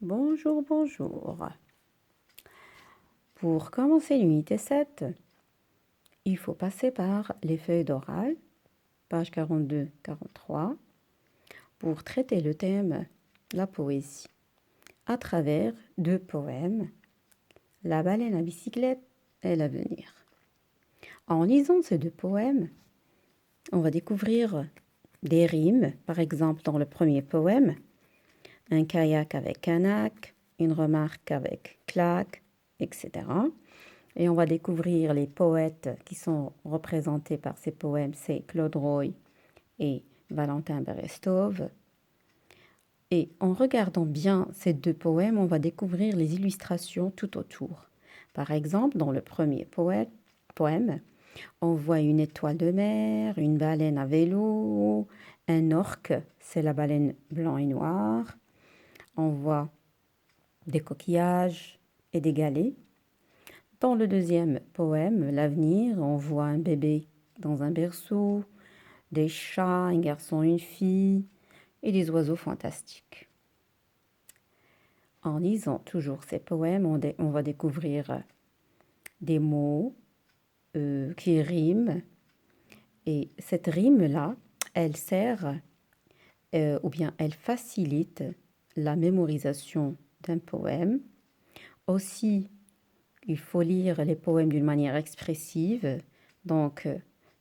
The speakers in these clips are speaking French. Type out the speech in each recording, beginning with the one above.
Bonjour, bonjour. Pour commencer l'unité 7, il faut passer par les feuilles d'oral, page 42-43, pour traiter le thème la poésie, à travers deux poèmes, La baleine à bicyclette et L'avenir. En lisant ces deux poèmes, on va découvrir des rimes, par exemple dans le premier poème, un kayak avec canac, une remarque avec claque, etc. Et on va découvrir les poètes qui sont représentés par ces poèmes, c'est Claude Roy et Valentin Berestov. Et en regardant bien ces deux poèmes, on va découvrir les illustrations tout autour. Par exemple, dans le premier poème, on voit une étoile de mer, une baleine à vélo, un orque, c'est la baleine blanc et noir. On voit des coquillages et des galets. Dans le deuxième poème, L'avenir, on voit un bébé dans un berceau, des chats, un garçon, une fille et des oiseaux fantastiques. En lisant toujours ces poèmes, on va découvrir des mots qui riment. Et cette rime-là, elle sert ou bien elle facilite la mémorisation d'un poème. Aussi, il faut lire les poèmes d'une manière expressive, donc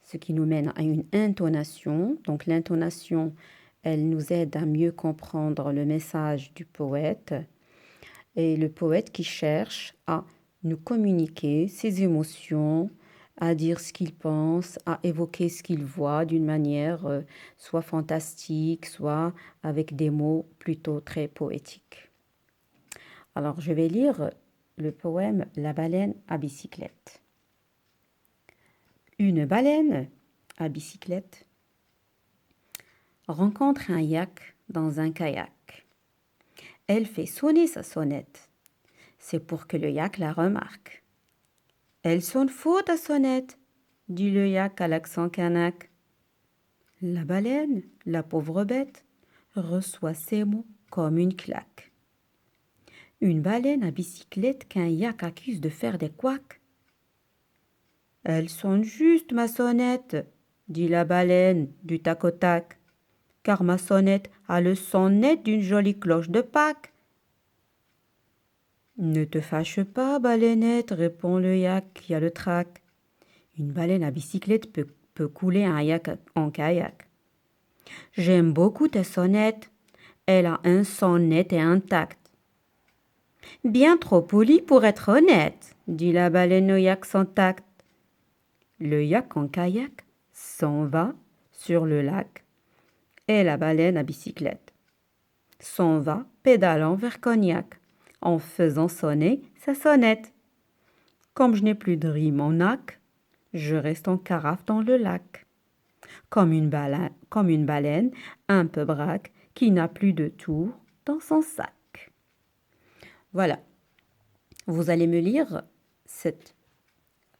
ce qui nous mène à une intonation. Donc l'intonation, elle nous aide à mieux comprendre le message du poète. Et le poète qui cherche à nous communiquer ses émotions, à dire ce qu'il pense, à évoquer ce qu'il voit d'une manière soit fantastique, soit avec des mots plutôt très poétiques. Alors je vais lire le poème La baleine à bicyclette. Une baleine à bicyclette rencontre un yak dans un kayak. Elle fait sonner sa sonnette. C'est pour que le yak la remarque. Elle sonne faux ta sonnette, dit le yak à l'accent kanak. La baleine, la pauvre bête, reçoit ces mots comme une claque. Une baleine à bicyclette qu'un yak accuse de faire des couacs. Elle sonne juste ma sonnette, dit la baleine du tac au tac, car ma sonnette a le son net d'une jolie cloche de Pâques. Ne te fâche pas, baleinette, répond le yak qui a le trac. Une baleine à bicyclette peut couler un yak en kayak. J'aime beaucoup ta sonnette, elle a un son net et intact. Bien trop poli pour être honnête, dit la baleine au yak sans tact. Le yak en kayak s'en va sur le lac et la baleine à bicyclette s'en va pédalant vers Cognac en faisant sonner sa sonnette. Comme je n'ai plus de rime en nac, je reste en carafe dans le lac. Comme une baleine un peu braque qui n'a plus de tour dans son sac. Voilà, vous allez me lire cette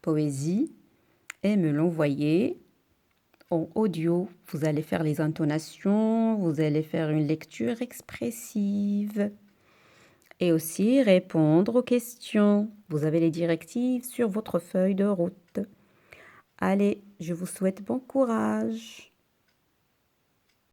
poésie et me l'envoyer en audio. Vous allez faire les intonations, vous allez faire une lecture expressive et aussi répondre aux questions. Vous avez les directives sur votre feuille de route. Allez, je vous souhaite bon courage.